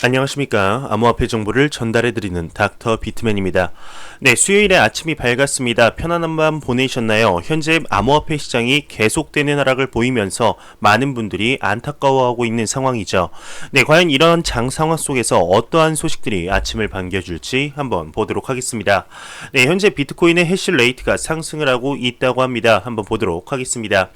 안녕하십니까. 암호화폐 정보를 전달해드리는 닥터 비트맨입니다. 네, 수요일에 아침이 밝았습니다. 편안한 밤 보내셨나요? 현재 암호화폐 시장이 계속되는 하락을 보이면서 많은 분들이 안타까워하고 있는 상황이죠. 네, 과연 이런 장 상황 속에서 어떠한 소식들이 아침을 반겨줄지 한번 보도록 하겠습니다. 네, 현재 비트코인의 해시레이트가 상승을 하고 있다고 합니다. 한번 보도록 하겠습니다.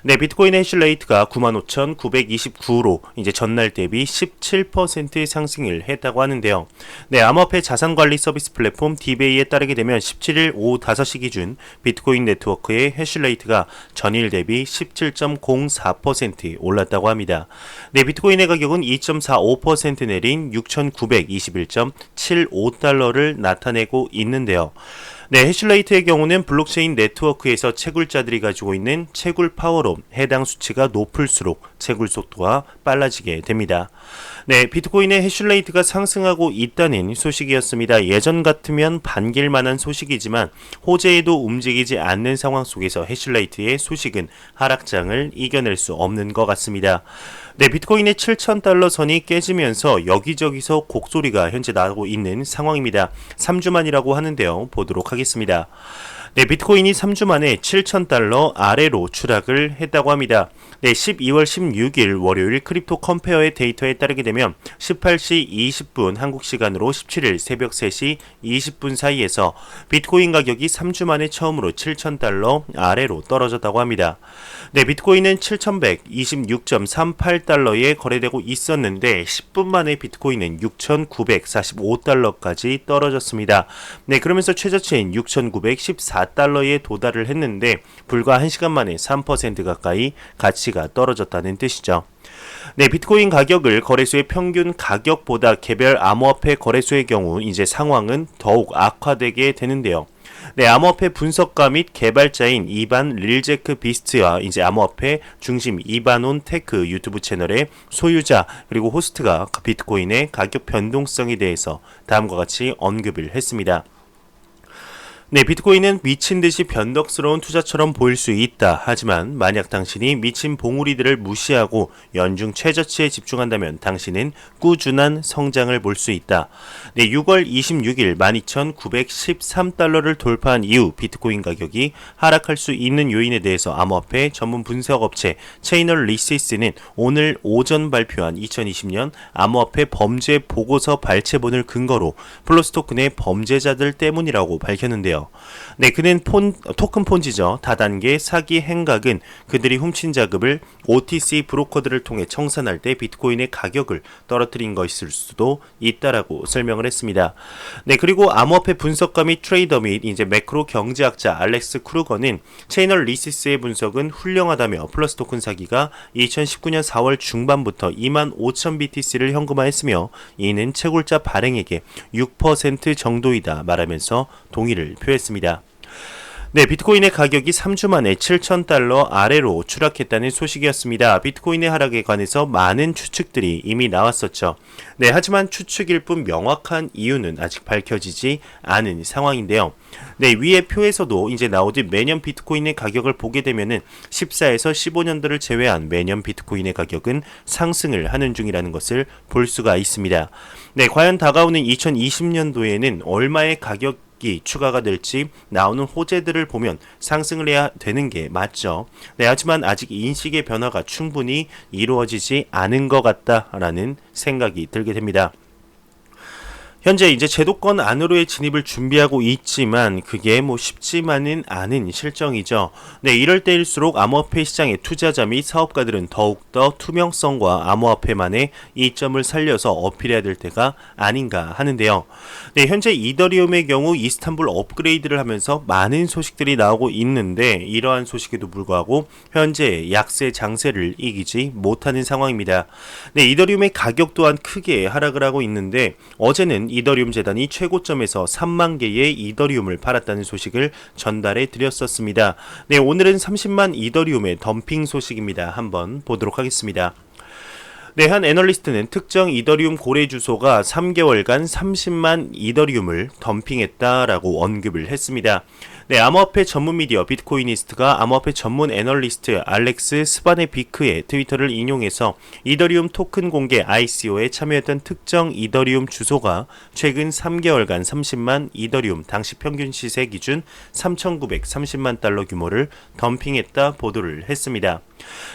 네, 비트코인의 해시레이트가 95,929로 이제 전날 대비 17% 상승을 했다고 하는데요. 네, 암호화폐 자산관리 서비스 플랫폼 디베이에 따르게 되면 17일 오후 5시 기준 비트코인 네트워크의 해시레이트가 전일 대비 17.04% 올랐다고 합니다. 네, 비트코인의 가격은 2.45% 내린 6,921.75달러를 나타내고 있는데요. 네, 해시레이트의 경우는 블록체인 네트워크에서 채굴자들이 가지고 있는 채굴 파워로 해당 수치가 높을수록 채굴 속도가 빨라지게 됩니다. 네, 비트코인의 해시레이트가 상승하고 있다는 소식이었습니다. 예전 같으면 반길 만한 소식이지만 호재에도 움직이지 않는 상황 속에서 해시레이트의 소식은 하락장을 이겨낼 수 없는 것 같습니다. 네, 비트코인의 7,000달러 선이 깨지면서 여기저기서 곡소리가 현재 나오고 있는 상황입니다. 3주 만이라고 하는데요. 보도록 하겠습니다. 네, 비트코인이 3주 만에 7,000달러 아래로 추락을 했다고 합니다. 네, 12월 16일 월요일 크립토 컴페어의 데이터에 따르게 되면 18시 20분 한국 시간으로 17일 새벽 3시 20분 사이에서 비트코인 가격이 3주 만에 처음으로 7,000달러 아래로 떨어졌다고 합니다. 네, 비트코인은 7,126.38달러에 거래되고 있었는데 10분 만에 비트코인은 6,945달러까지 떨어졌습니다. 네, 그러면서 최저치인 6,914달러에 도달을 했는데 불과 1시간 만에 3% 가까이 가치가 떨어졌다는 뜻이죠. 네, 비트코인 가격을 거래소의 평균 가격보다 개별 암호화폐 거래소의 경우 이제 상황은 더욱 악화되게 되는데요. 네, 암호화폐 분석가 및 개발자인 이반 릴제크 비스트와 이제 암호화폐 중심 이반온 테크 유튜브 채널의 소유자 그리고 호스트가 비트코인의 가격 변동성에 대해서 다음과 같이 언급을 했습니다. 네, 비트코인은 미친 듯이 변덕스러운 투자처럼 보일 수 있다. 하지만 만약 당신이 미친 봉우리들을 무시하고 연중 최저치에 집중한다면 당신은 꾸준한 성장을 볼 수 있다. 네, 6월 26일 12,913달러를 돌파한 이후 비트코인 가격이 하락할 수 있는 요인에 대해서 암호화폐 전문 분석업체 체이널리시스는 오늘 오전 발표한 2020년 암호화폐 범죄 보고서 발췌본을 근거로 플러스 토큰의 범죄자들 때문이라고 밝혔는데요. 네, 그는 토큰 폰지죠. 다단계 사기 행각은 그들이 훔친 자금을 OTC 브로커들을 통해 청산할 때 비트코인의 가격을 떨어뜨린 것일 수도 있다라고 설명을 했습니다. 네, 그리고 암호화폐 분석가 및 트레이더 및 이제 매크로 경제학자 알렉스 크루거는 체이널리시스의 분석은 훌륭하다며 플러스 토큰 사기가 2019년 4월 중반부터 25,000BTC를 현금화했으며 이는 채굴자 발행액의 6% 정도이다 말하면서 동의를 표했습니다. 네, 비트코인의 가격이 3주 만에 7,000달러 아래로 추락했다는 소식이었습니다. 비트코인의 하락에 관해서 많은 추측들이 이미 나왔었죠. 네, 하지만 추측일 뿐 명확한 이유는 아직 밝혀지지 않은 상황인데요. 네, 위의 표에서도 이제 나오듯 매년 비트코인의 가격을 보게 되면은 14에서 15년도를 제외한 매년 비트코인의 가격은 상승을 하는 중이라는 것을 볼 수가 있습니다. 네, 과연 다가오는 2020년도에는 얼마의 가격이 추가가 될지 나오는 호재들을 보면 상승을 해야 되는 게 맞죠. 네, 하지만 아직 인식의 변화가 충분히 이루어지지 않은 것 같다라는 생각이 들게 됩니다. 현재 이제 제도권 안으로의 진입을 준비하고 있지만 그게 쉽지만은 않은 실정이죠. 네, 이럴 때일수록 암호화폐 시장의 투자자 및 사업가들은 더욱더 투명성과 암호화폐만의 이점을 살려서 어필해야 될 때가 아닌가 하는데요. 네, 현재 이더리움의 경우 이스탄불 업그레이드를 하면서 많은 소식들이 나오고 있는데 이러한 소식에도 불구하고 현재 약세 장세를 이기지 못하는 상황입니다. 네, 이더리움의 가격 또한 크게 하락을 하고 있는데 어제는 이더리움 재단이 최고점에서 3만 개의 이더리움을 팔았다는 소식을 전달해 드렸었습니다. 네, 오늘은 30만 이더리움의 덤핑 소식입니다. 한번 보도록 하겠습니다. 네, 한 애널리스트는 특정 이더리움 고래 주소가 3개월간 30만 이더리움을 덤핑했다라고 언급을 했습니다. 네, 암호화폐 전문 미디어 비트코이니스트가 암호화폐 전문 애널리스트 알렉스 스바네비크의 트위터를 인용해서 이더리움 토큰 공개 ICO에 참여했던 특정 이더리움 주소가 최근 3개월간 30만 이더리움 당시 평균 시세 기준 3,930만 달러 규모를 덤핑했다 보도를 했습니다.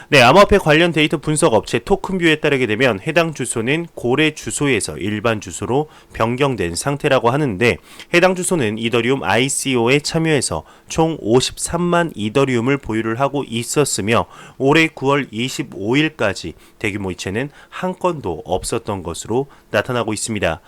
네, 암호화폐 관련 데이터 분석 업체 토큰뷰에 따르게 되면 해당 주소는 고래 주소에서 일반 주소로 변경된 상태라고 하는데, 해당 주소는 이더리움 ICO에 참여해서 총 53만 이더리움을 보유를 하고 있었으며 올해 9월 25일까지 대규모 이체는 한 건도 없었던 것으로 나타나고 있습니다.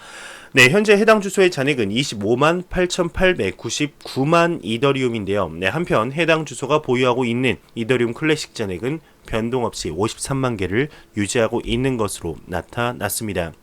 네, 현재 해당 주소의 잔액은 25만 8,899만 이더리움인데요. 네, 한편 해당 주소가 보유하고 있는 이더리움 클래식 잔액은 변동 없이 53만 개를 유지하고 있는 것으로 나타났습니다.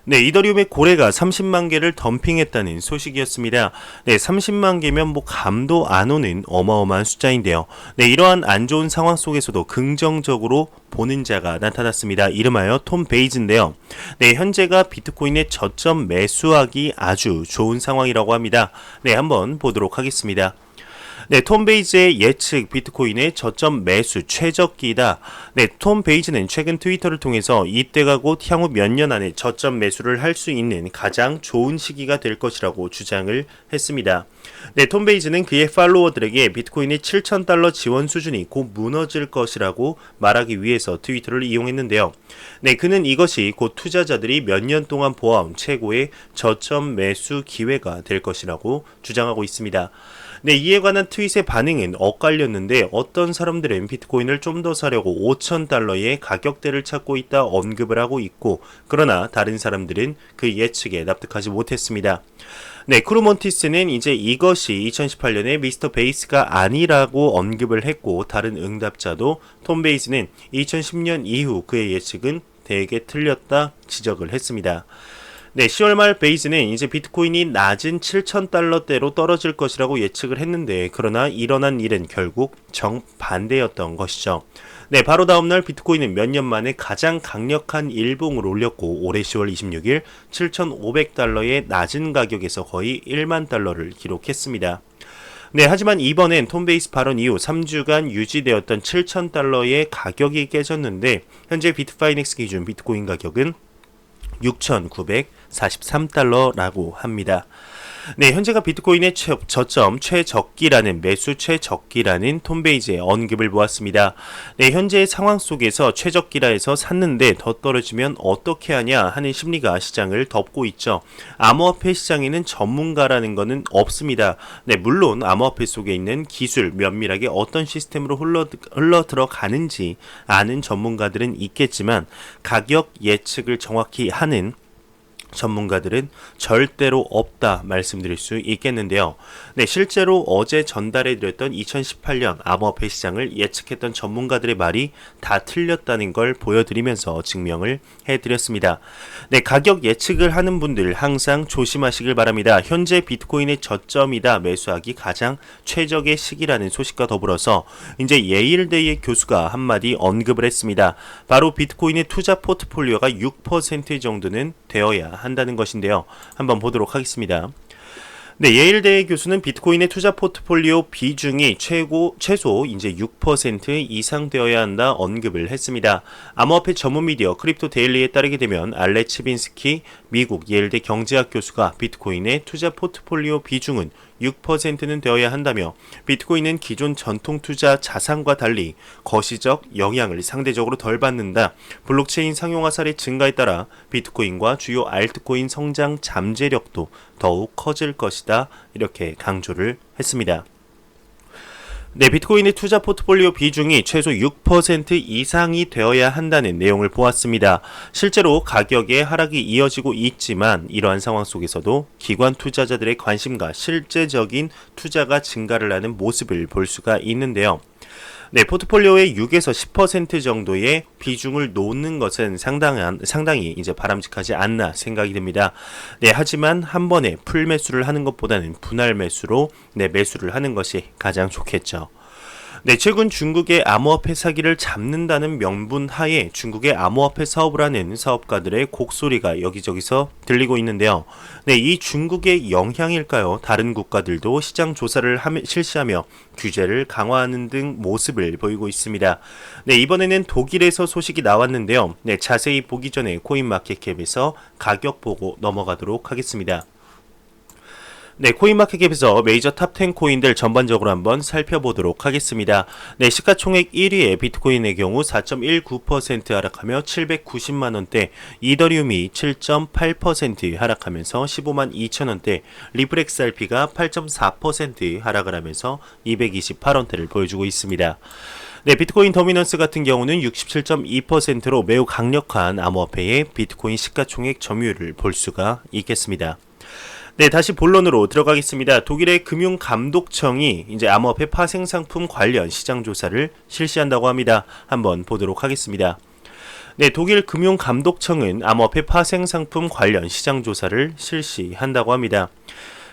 네, 이더리움의 고래가 30만 개를 덤핑했다는 소식이었습니다. 네, 30만 개면 감도 안 오는 어마어마한 숫자인데요. 네, 이러한 안 좋은 상황 속에서도 긍정적으로 보는 자가 나타났습니다. 이름하여 톰 베이즈인데요. 네, 현재가 비트코인의 저점 매수하기 아주 좋은 상황이라고 합니다. 네, 한번 보도록 하겠습니다. 네, 톰 베이즈의 예측 비트코인의 저점 매수 최저기다. 네, 톰 베이즈는 최근 트위터를 통해서 이때가 곧 향후 몇 년 안에 저점 매수를 할 수 있는 가장 좋은 시기가 될 것이라고 주장을 했습니다. 네, 톰 베이즈는 그의 팔로워들에게 비트코인의 7,000달러 지원 수준이 곧 무너질 것이라고 말하기 위해서 트위터를 이용했는데요. 네, 그는 이것이 곧 투자자들이 몇 년 동안 보아온 최고의 저점 매수 기회가 될 것이라고 주장하고 있습니다. 네, 이에 관한 트윗의 반응은 엇갈렸는데, 어떤 사람들은 비트코인을 좀 더 사려고 5,000달러의 가격대를 찾고 있다 언급을 하고 있고, 그러나 다른 사람들은 그 예측에 납득하지 못했습니다. 네, 크루몬티스는 이제 이것이 2018년에 미스터 베이스가 아니라고 언급을 했고, 다른 응답자도 톰 베이스는 2010년 이후 그의 예측은 대개 틀렸다 지적을 했습니다. 네, 10월 말 베이즈는 이제 비트코인이 낮은 7,000달러대로 떨어질 것이라고 예측을 했는데, 그러나 일어난 일은 결국 정반대였던 것이죠. 네, 바로 다음날 비트코인은 몇 년 만에 가장 강력한 일봉을 올렸고, 올해 10월 26일 7,500달러의 낮은 가격에서 거의 1만 달러를 기록했습니다. 네, 하지만 이번엔 톰 베이스 발언 이후 3주간 유지되었던 7,000달러의 가격이 깨졌는데, 현재 비트파이넥스 기준 비트코인 가격은 6,943달러라고 합니다. 네, 현재가 비트코인의 저점 최저기라는 매수 최저기라는 톰 베이즈의 언급을 보았습니다. 네, 현재의 상황 속에서 최저기라 해서 샀는데 더 떨어지면 어떻게 하냐 하는 심리가 시장을 덮고 있죠. 암호화폐 시장에는 전문가라는 것은 없습니다. 네, 물론 암호화폐 속에 있는 기술, 면밀하게 어떤 시스템으로 흘러 들어가는지 아는 전문가들은 있겠지만, 가격 예측을 정확히 하는 전문가들은 절대로 없다 말씀드릴 수 있겠는데요. 네, 실제로 어제 전달해드렸던 2018년 암호화폐 시장을 예측했던 전문가들의 말이 다 틀렸다는 걸 보여드리면서 증명을 해드렸습니다. 네, 가격 예측을 하는 분들 항상 조심하시길 바랍니다. 현재 비트코인의 저점이다 매수하기 가장 최적의 시기라는 소식과 더불어서 이제 예일대의 교수가 한마디 언급을 했습니다. 바로 비트코인의 투자 포트폴리오가 6% 정도는 되어야 한다는 것인데요. 한번 보도록 하겠습니다. 네, 예일대의 교수는 비트코인의 투자 포트폴리오 비중이 최소 이제 6% 이상 되어야 한다 언급을 했습니다. 암호화폐 전문 미디어 크립토 데일리에 따르게 되면 알레 치빈스키 미국 예일대 경제학 교수가 비트코인의 투자 포트폴리오 비중은 6%는 되어야 한다며, 비트코인은 기존 전통 투자 자산과 달리 거시적 영향을 상대적으로 덜 받는다. 블록체인 상용화 사례 증가에 따라 비트코인과 주요 알트코인 성장 잠재력도 더욱 커질 것이다. 이렇게 강조를 했습니다. 네, 비트코인의 투자 포트폴리오 비중이 최소 6% 이상이 되어야 한다는 내용을 보았습니다. 실제로 가격의 하락이 이어지고 있지만, 이러한 상황 속에서도 기관 투자자들의 관심과 실제적인 투자가 증가를 하는 모습을 볼 수가 있는데요. 네, 포트폴리오의 6에서 10% 정도의 비중을 놓는 것은 상당히 이제 바람직하지 않나 생각이 듭니다. 네, 하지만 한 번에 풀 매수를 하는 것보다는 분할 매수로 매수를 하는 것이 가장 좋겠죠. 네, 최근 중국의 암호화폐 사기를 잡는다는 명분 하에 중국의 암호화폐 사업을 하는 사업가들의 곡소리가 여기저기서 들리고 있는데요. 네, 이 중국의 영향일까요? 다른 국가들도 시장 조사를 실시하며 규제를 강화하는 등 모습을 보이고 있습니다. 네, 이번에는 독일에서 소식이 나왔는데요. 네, 자세히 보기 전에 코인마켓캡에서 가격 보고 넘어가도록 하겠습니다. 네, 코인마켓캡에서 메이저 탑10 코인들 전반적으로 한번 살펴보도록 하겠습니다. 네, 시가총액 1위의 비트코인의 경우 4.19% 하락하며 790만원대, 이더리움이 7.8% 하락하면서 15만 2천원대, 리플 XRP가 8.4% 하락을 하면서 228원대를 보여주고 있습니다. 네, 비트코인 더미넌스 같은 경우는 67.2%로 매우 강력한 암호화폐의 비트코인 시가총액 점유율을 볼 수가 있겠습니다. 네, 다시 본론으로 들어가겠습니다. 독일의 금융감독청이 이제 암호화폐 파생 상품 관련 시장 조사를 실시한다고 합니다. 한번 보도록 하겠습니다. 네, 독일 금융감독청은 암호화폐 파생 상품 관련 시장 조사를 실시한다고 합니다.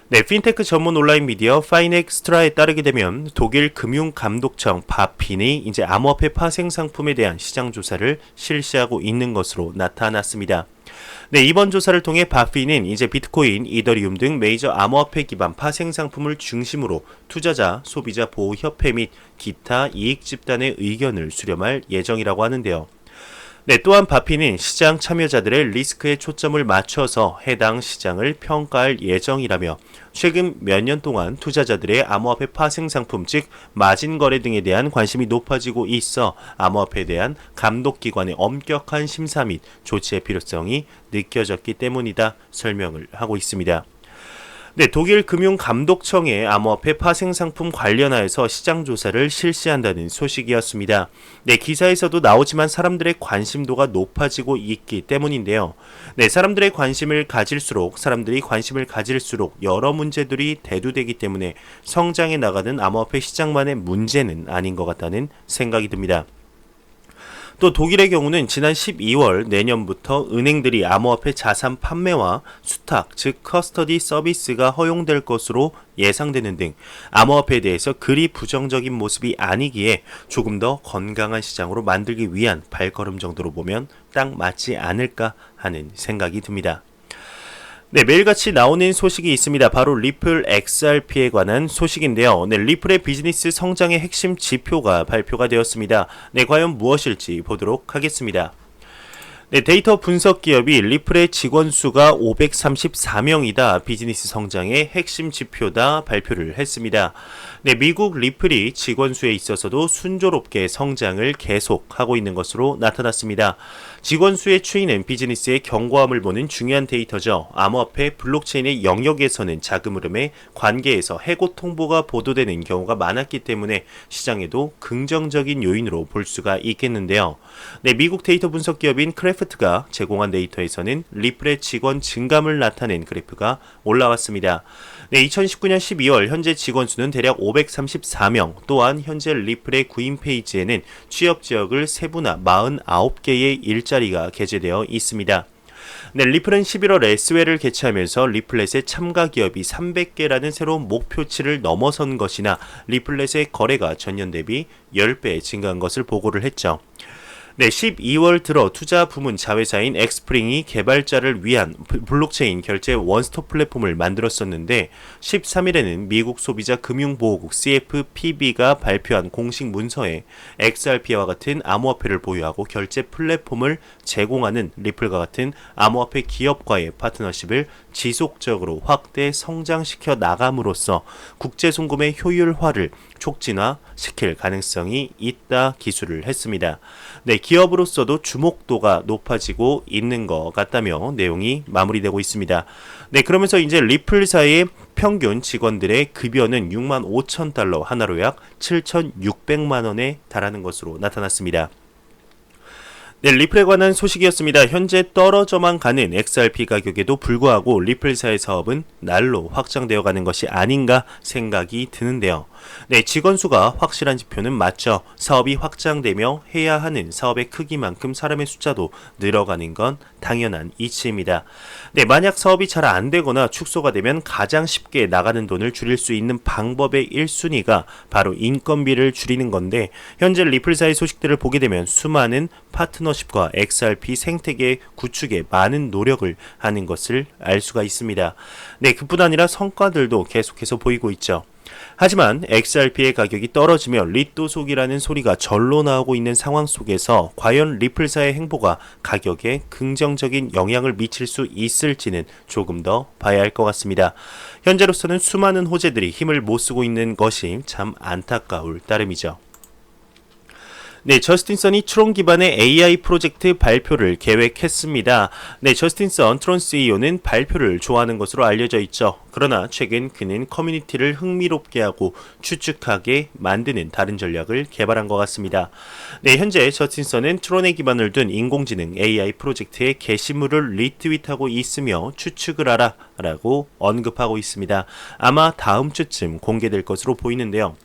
네, 핀테크 전문 온라인 미디어 파이넥스트라에 따르게 되면 독일 금융감독청 바핀이 이제 암호화폐 파생 상품에 대한 시장 조사를 실시하고 있는 것으로 나타났습니다. 네, 이번 조사를 통해 바핀은 이제 비트코인, 이더리움 등 메이저 암호화폐 기반 파생 상품을 중심으로 투자자, 소비자 보호 협회 및 기타 이익 집단의 의견을 수렴할 예정이라고 하는데요. 네, 또한 바핀은 시장 참여자들의 리스크에 초점을 맞춰서 해당 시장을 평가할 예정이라며 최근 몇 년 동안 투자자들의 암호화폐 파생 상품 즉 마진 거래 등에 대한 관심이 높아지고 있어 암호화폐에 대한 감독기관의 엄격한 심사 및 조치의 필요성이 느껴졌기 때문이다 설명을 하고 있습니다. 네, 독일 금융감독청의 암호화폐 파생 상품 관련하여서 시장 조사를 실시한다는 소식이었습니다. 네, 기사에서도 나오지만 사람들의 관심도가 높아지고 있기 때문인데요. 네, 사람들이 관심을 가질수록 여러 문제들이 대두되기 때문에 성장해 나가는 암호화폐 시장만의 문제는 아닌 것 같다는 생각이 듭니다. 또 독일의 경우는 지난 12월 내년부터 은행들이 암호화폐 자산 판매와 수탁, 즉 커스터디 서비스가 허용될 것으로 예상되는 등 암호화폐에 대해서 그리 부정적인 모습이 아니기에 조금 더 건강한 시장으로 만들기 위한 발걸음 정도로 보면 딱 맞지 않을까 하는 생각이 듭니다. 네, 매일같이 나오는 소식이 있습니다. 바로 리플 XRP에 관한 소식인데요. 네, 리플의 비즈니스 성장의 핵심 지표가 발표가 되었습니다. 네, 과연 무엇일지 보도록 하겠습니다. 네, 데이터 분석 기업이 리플의 직원 수가 534명이다. 비즈니스 성장의 핵심 지표다 발표를 했습니다. 네, 미국 리플이 직원 수에 있어서도 순조롭게 성장을 계속하고 있는 것으로 나타났습니다. 직원 수의 추이는 비즈니스의 견고함을 보는 중요한 데이터죠. 암호화폐 블록체인의 영역에서는 자금 흐름의 관계에서 해고 통보가 보도되는 경우가 많았기 때문에 시장에도 긍정적인 요인으로 볼 수가 있겠는데요. 네, 미국 데이터 분석 기업인 크래프트가 제공한 데이터에서는 리플의 직원 증감을 나타낸 그래프가 올라왔습니다. 네, 2019년 12월 현재 직원 수는 대략 534명, 또한 현재 리플의 구인 페이지에는 취업 지역을 세분화 49개의 일자리가 게재되어 있습니다. 네, 리플은 11월 S회를 개최하면서 리플렛의 참가 기업이 300개라는 새로운 목표치를 넘어선 것이나 리플렛의 거래가 전년 대비 10배 증가한 것을 보고를 했죠. 네, 12월 들어 투자 부문 자회사인 엑스프링이 개발자를 위한 블록체인 결제 원스톱 플랫폼을 만들었었는데 13일에는 미국 소비자 금융보호국 CFPB가 발표한 공식 문서에 XRP와 같은 암호화폐를 보유하고 결제 플랫폼을 제공하는 리플과 같은 암호화폐 기업과의 파트너십을 지속적으로 확대 성장시켜 나감으로써 국제 송금의 효율화를 촉진화시킬 가능성이 있다 기술을 했습니다. 네, 기업으로서도 주목도가 높아지고 있는 것 같다며 내용이 마무리되고 있습니다. 네, 그러면서 이제 리플사의 평균 직원들의 급여는 6만 5천 달러, 하나로 약 7,600만 원에 달하는 것으로 나타났습니다. 네, 리플에 관한 소식이었습니다. 현재 떨어져만 가는 XRP 가격에도 불구하고 리플사의 사업은 날로 확장되어 가는 것이 아닌가 생각이 드는데요. 네, 직원 수가 확실한 지표는 맞죠. 사업이 확장되며 해야 하는 사업의 크기만큼 사람의 숫자도 늘어가는 건 당연한 이치입니다. 네, 만약 사업이 잘 안 되거나 축소가 되면 가장 쉽게 나가는 돈을 줄일 수 있는 방법의 1순위가 바로 인건비를 줄이는 건데, 현재 리플사의 소식들을 보게 되면 수많은 파트너십과 XRP 생태계 구축에 많은 노력을 하는 것을 알 수가 있습니다. 네, 그뿐 아니라 성과들도 계속해서 보이고 있죠. 하지만 XRP의 가격이 떨어지며 리또 속이라는 소리가 절로 나오고 있는 상황 속에서 과연 리플사의 행보가 가격에 긍정적인 영향을 미칠 수 있을지는 조금 더 봐야 할 것 같습니다. 현재로서는 수많은 호재들이 힘을 못 쓰고 있는 것이 참 안타까울 따름이죠. 네, 저스틴 선이 트론 기반의 AI 프로젝트 발표를 계획했습니다. 네, 저스틴 선 트론 CEO는 발표를 좋아하는 것으로 알려져 있죠. 그러나 최근 그는 커뮤니티를 흥미롭게 하고 추측하게 만드는 다른 전략을 개발한 것 같습니다. 네, 현재 저스틴 선은 트론에 기반을 둔 인공지능 AI 프로젝트의 게시물을 리트윗하고 있으며 추측을 하라 라고 언급하고 있습니다. 아마 다음 주쯤 공개될 것으로 보이는데요.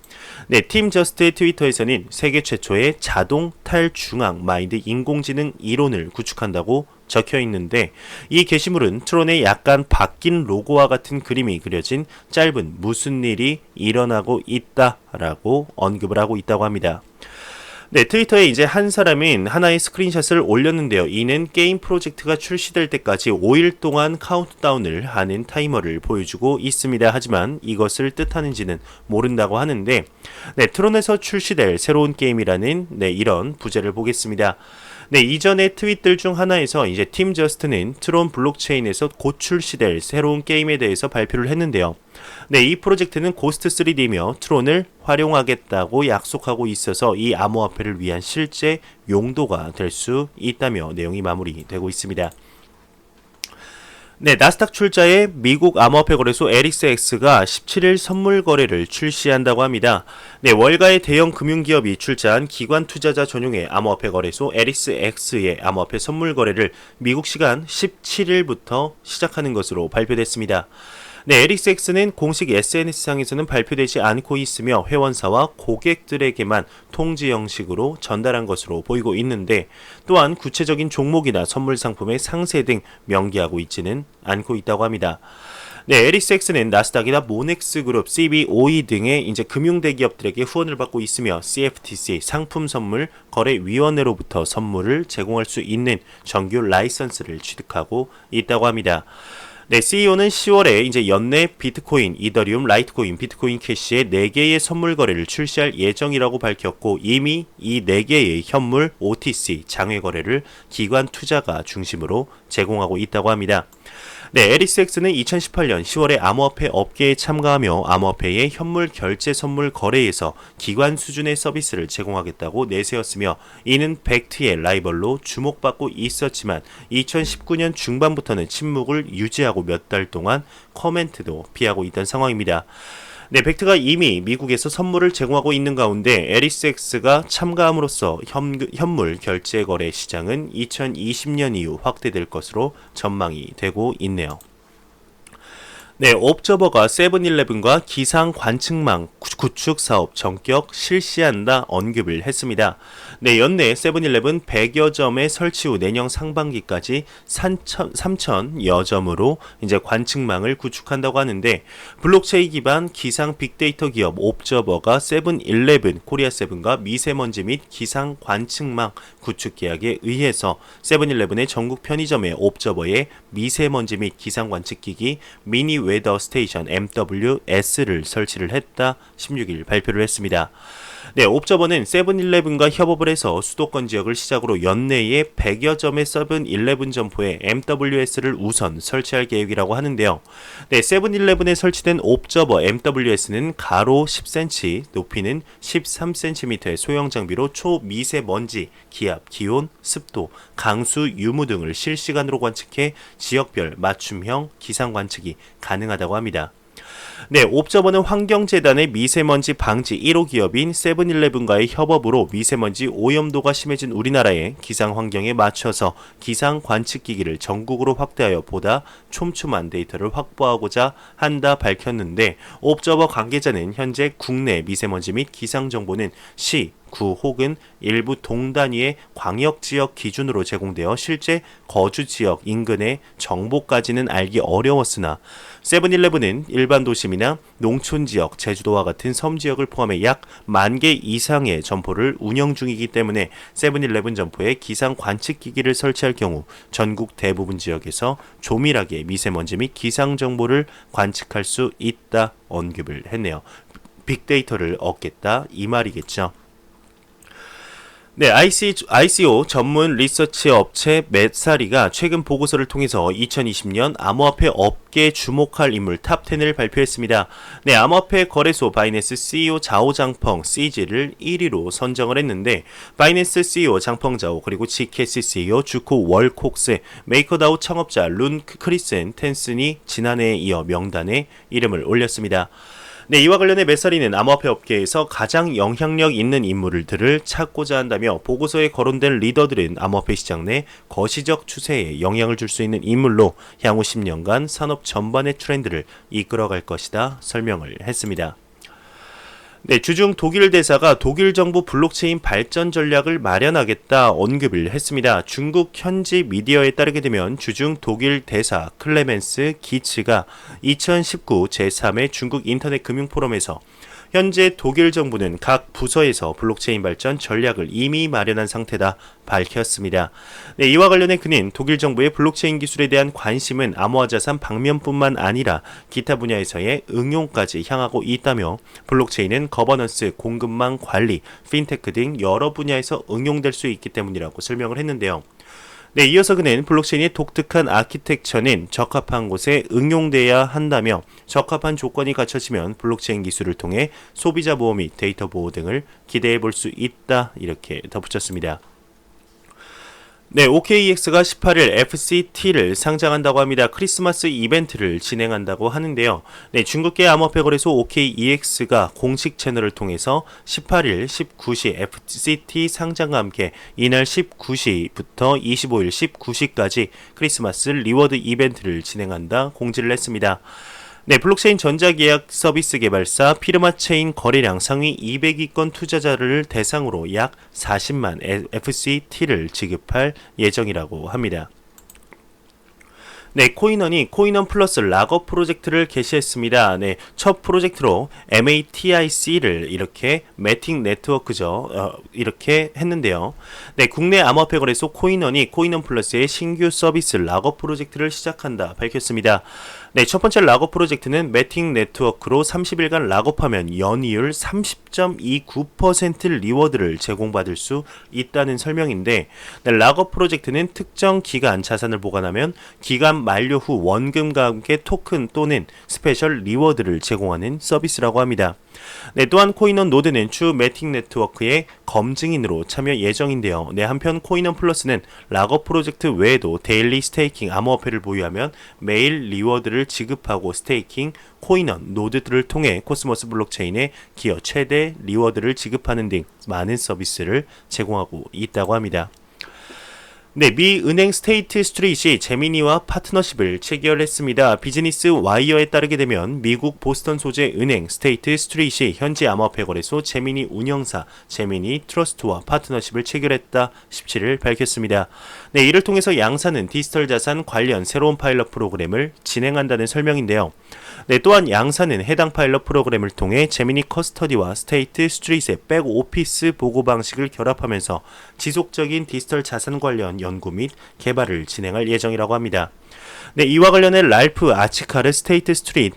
네, 팀 저스트의 트위터에서는 세계 최초의 자동 탈중앙 마인드 인공지능 이론을 구축한다고 적혀 있는데, 이 게시물은 트론의 약간 바뀐 로고와 같은 그림이 그려진 짧은 무슨 일이 일어나고 있다라고 언급을 하고 있다고 합니다. 네, 트위터에 이제 한 사람인 하나의 스크린샷을 올렸는데요. 이는 게임 프로젝트가 출시될 때까지 5일 동안 카운트다운을 하는 타이머를 보여주고 있습니다. 하지만 이것을 뜻하는지는 모른다고 하는데, 네, 트론에서 출시될 새로운 게임이라는 이런 부제를 보겠습니다. 네, 이전의 트윗들 중 하나에서 이제 팀 저스트는 트론 블록체인에서 곧 출시될 새로운 게임에 대해서 발표를 했는데요. 네, 이 프로젝트는 고스트 3D며 트론을 활용하겠다고 약속하고 있어서 이 암호화폐를 위한 실제 용도가 될 수 있다며 내용이 마무리되고 있습니다. 네, 나스닥 출자의 미국 암호화폐 거래소 LXX가 17일 선물 거래를 출시한다고 합니다. 네, 월가의 대형 금융기업이 출자한 기관 투자자 전용의 암호화폐 거래소 LXX의 암호화폐 선물 거래를 미국 시간 17일부터 시작하는 것으로 발표됐습니다. 네, LXX는 공식 SNS상에서는 발표되지 않고 있으며 회원사와 고객들에게만 통지 형식으로 전달한 것으로 보이고 있는데, 또한 구체적인 종목이나 선물 상품의 상세 등 명기하고 있지는 않고 있다고 합니다. 네, LXX는 나스닥이나 모넥스 그룹, CBOE 등의 이제 금융 대기업들에게 후원을 받고 있으며 CFTC 상품 선물 거래위원회로부터 선물을 제공할 수 있는 정규 라이선스를 취득하고 있다고 합니다. 네, CEO는 10월에 이제 연내 비트코인, 이더리움, 라이트코인, 비트코인 캐시의 4개의 선물 거래를 출시할 예정이라고 밝혔고, 이미 이 4개의 현물 OTC 장외 거래를 기관 투자가 중심으로 제공하고 있다고 합니다. 네, LXX는 2018년 10월에 암호화폐 업계에 참가하며 암호화폐의 현물 결제 선물 거래에서 기관 수준의 서비스를 제공하겠다고 내세웠으며, 이는 벡트의 라이벌로 주목받고 있었지만 2019년 중반부터는 침묵을 유지하고 몇 달 동안 코멘트도 피하고 있던 상황입니다. 네, 벡트가 이미 미국에서 선물을 제공하고 있는 가운데 LXX가 참가함으로써 현물 결제 거래 시장은 2020년 이후 확대될 것으로 전망이 되고 있네요. 네, 옵저버가 세븐일레븐과 기상 관측망 구축 사업 전격 실시한다 언급을 했습니다. 네, 연내 세븐일레븐 100여 점의 설치 후 내년 상반기까지 3,000여 점으로 이제 관측망을 구축한다고 하는데, 블록체인 기반 기상 빅데이터 기업 옵저버가 세븐일레븐, 코리아세븐과 미세먼지 및 기상 관측망 구축 계약에 의해서 세븐일레븐의 전국 편의점에 옵저버의 미세먼지 및 기상 관측기기 미니 웨더 스테이션 MWS를 설치를 했다 16일 발표를 했습니다. 네, 옵저버는 세븐일레븐과 협업을 해서 수도권 지역을 시작으로 연내에 100여 점의 세븐일레븐 점포에 MWS를 우선 설치할 계획이라고 하는데요. 네, 세븐일레븐에 설치된 옵저버 MWS는 가로 10cm, 높이는 13cm의 소형 장비로 초미세먼지, 기압, 기온, 습도, 강수, 유무 등을 실시간으로 관측해 지역별 맞춤형 기상 관측이 가능하다고 합니다. 네, 옵저버는 환경재단의 미세먼지 방지 1호 기업인 세븐일레븐과의 협업으로 미세먼지 오염도가 심해진 우리나라의 기상 환경에 맞춰서 기상 관측기기를 전국으로 확대하여 보다 촘촘한 데이터를 확보하고자 한다 밝혔는데, 옵저버 관계자는 현재 국내 미세먼지 및 기상 정보는 시, 구 혹은 일부 동단위의 광역지역 기준으로 제공되어 실제 거주지역 인근의 정보까지는 알기 어려웠으나, 세븐일레븐은 일반 도심이나 농촌지역, 제주도와 같은 섬지역을 포함해 약 10,000개 이상의 점포를 운영 중이기 때문에 세븐일레븐 점포에 기상 관측기기를 설치할 경우 전국 대부분 지역에서 조밀하게 미세먼지 및 기상 정보를 관측할 수 있다 언급을 했네요. 빅데이터를 얻겠다 이 말이겠죠. 네, ICO 전문 리서치 업체 메사리가 최근 보고서를 통해서 2020년 암호화폐 업계 주목할 인물 탑10을 발표했습니다. 네, 암호화폐 거래소 바이낸스 CEO 자오 장펑 CG를 1위로 선정을 했는데, 바이낸스 CEO 장펑 자오, 그리고 GKC CEO 주코 월콕스, 메이커다오 창업자 룬 크리센 텐슨이 지난해에 이어 명단에 이름을 올렸습니다. 네, 이와 관련해 메사리는 암호화폐 업계에서 가장 영향력 있는 인물들을 찾고자 한다며, 보고서에 거론된 리더들은 암호화폐 시장 내 거시적 추세에 영향을 줄 수 있는 인물로 향후 10년간 산업 전반의 트렌드를 이끌어갈 것이다 설명을 했습니다. 네, 주중 독일 대사가 독일 정부 블록체인 발전 전략을 마련하겠다 언급을 했습니다. 중국 현지 미디어에 따르게 되면 주중 독일 대사 클레멘스 기츠가 2019 제3회 중국 인터넷 금융 포럼에서 현재 독일 정부는 각 부서에서 블록체인 발전 전략을 이미 마련한 상태다 밝혔습니다. 네, 이와 관련해 그는 독일 정부의 블록체인 기술에 대한 관심은 암호화 자산 방면뿐만 아니라 기타 분야에서의 응용까지 향하고 있다며, 블록체인은 거버넌스, 공급망 관리, 핀테크 등 여러 분야에서 응용될 수 있기 때문이라고 설명을 했는데요. 네, 이어서 그는 블록체인의 독특한 아키텍처는 적합한 곳에 응용돼야 한다며, 적합한 조건이 갖춰지면 블록체인 기술을 통해 소비자 보호 및 데이터 보호 등을 기대해 볼 수 있다 이렇게 덧붙였습니다. 네, OKEX가 18일 FCT를 상장한다고 합니다. 크리스마스 이벤트를 진행한다고 하는데요. 네, 중국계 암호화폐 거래소 OKEX가 공식 채널을 통해서 18일 19시 FCT 상장과 함께 이날 19시부터 25일 19시까지 크리스마스 리워드 이벤트를 진행한다 공지를 했습니다. 네, 블록체인 전자계약 서비스 개발사 피르마체인 거래량 상위 200위권 투자자를 대상으로 약 40만 FCT를 지급할 예정이라고 합니다. 네, 코인원이 코인원 플러스 락업 프로젝트를 개시했습니다. 네, 첫 프로젝트로 MATIC를 이렇게 매팅 네트워크죠. 이렇게 했는데요. 네, 국내 암호화폐 거래소 코인원이 코인원 플러스의 신규 서비스 락업 프로젝트를 시작한다 밝혔습니다. 네, 첫 번째 락업 프로젝트는 매팅 네트워크로 30일간 락업하면 연이율 30.29% 리워드를 제공받을 수 있다는 설명인데, 네, 락업 프로젝트는 특정 기간 자산을 보관하면 기간 만료 후 원금과 함께 토큰 또는 스페셜 리워드를 제공하는 서비스라고 합니다. 네, 또한 코인원 노드는 추 매팅 네트워크의 검증인으로 참여 예정인데요. 네, 한편 코인원 플러스는 락업 프로젝트 외에도 데일리 스테이킹 암호화폐를 보유하면 매일 리워드를 지급하고, 스테이킹 코인원 노드들을 통해 코스모스 블록체인에 기여 최대 리워드를 지급하는 등 많은 서비스를 제공하고 있다고 합니다. 네, 미 은행 스테이트 스트리트이 제미니와 파트너십을 체결했습니다. 비즈니스 와이어에 따르게 되면 미국 보스턴 소재 은행 스테이트 스트리트이 현지 암호화폐 거래소 제미니 운영사 제미니 트러스트와 파트너십을 체결했다 17일 밝혔습니다. 네, 이를 통해서 양사는 디지털 자산 관련 새로운 파일럿 프로그램을 진행한다는 설명인데요. 네, 또한 양사는 해당 파일럿 프로그램을 통해 제미니 커스터디와 스테이트 스트리트의 백오피스 보고 방식을 결합하면서 지속적인 디지털 자산 관련 연구 및 개발을 진행할 예정이라고 합니다. 네, 이와 관련해 랄프 아치카르 스테이트 스트리트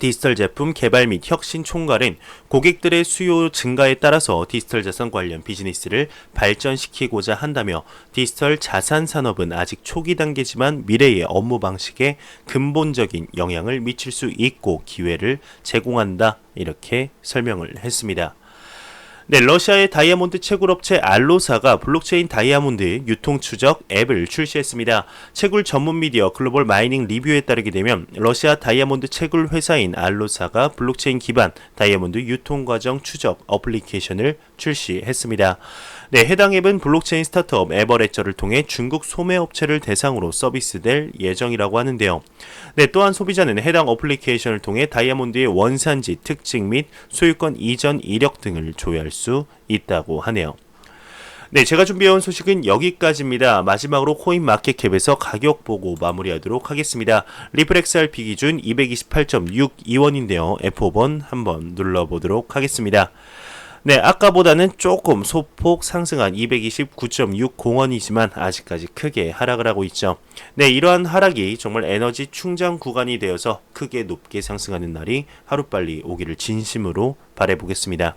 디지털 제품 개발 및 혁신 총괄은 고객들의 수요 증가에 따라서 디지털 자산 관련 비즈니스를 발전시키고자 한다며, 디지털 자산 산업은 아직 초기 단계지만 미래의 업무 방식에 근본적인 영향을 미칠 수 있고 기회를 제공한다 이렇게 설명을 했습니다. 네, 러시아의 다이아몬드 채굴업체 알로사가 블록체인 다이아몬드 유통 추적 앱을 출시했습니다. 채굴 전문 미디어 글로벌 마이닝 리뷰에 따르게 되면 러시아 다이아몬드 채굴 회사인 알로사가 블록체인 기반 다이아몬드 유통 과정 추적 어플리케이션을 출시했습니다. 네, 해당 앱은 블록체인 스타트업 에버레저를 통해 중국 소매업체를 대상으로 서비스될 예정이라고 하는데요. 네, 또한 소비자는 해당 어플리케이션을 통해 다이아몬드의 원산지, 특징 및 소유권 이전 이력 등을 조회할 수 있다고 하네요. 네, 제가 준비해온 소식은 여기까지입니다. 마지막으로 코인마켓캡에서 가격 보고 마무리하도록 하겠습니다. 리플 XRP 기준 228.62원인데요. F5번 한번 눌러보도록 하겠습니다. 네, 아까보다는 조금 소폭 상승한 229.60원이지만 아직까지 크게 하락을 하고 있죠. 네, 이러한 하락이 정말 에너지 충전 구간이 되어서 크게 높게 상승하는 날이 하루빨리 오기를 진심으로 바라보겠습니다.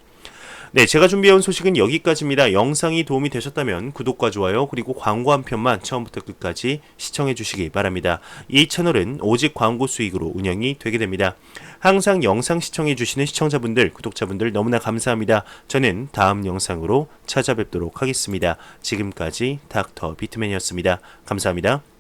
네, 제가 준비해온 소식은 여기까지입니다. 영상이 도움이 되셨다면 구독과 좋아요 그리고 광고 한 편만 처음부터 끝까지 시청해 주시기 바랍니다. 이 채널은 오직 광고 수익으로 운영이 되게 됩니다. 항상 영상 시청해 주시는 시청자분들, 구독자분들 너무나 감사합니다. 저는 다음 영상으로 찾아뵙도록 하겠습니다. 지금까지 닥터 비트맨이었습니다. 감사합니다.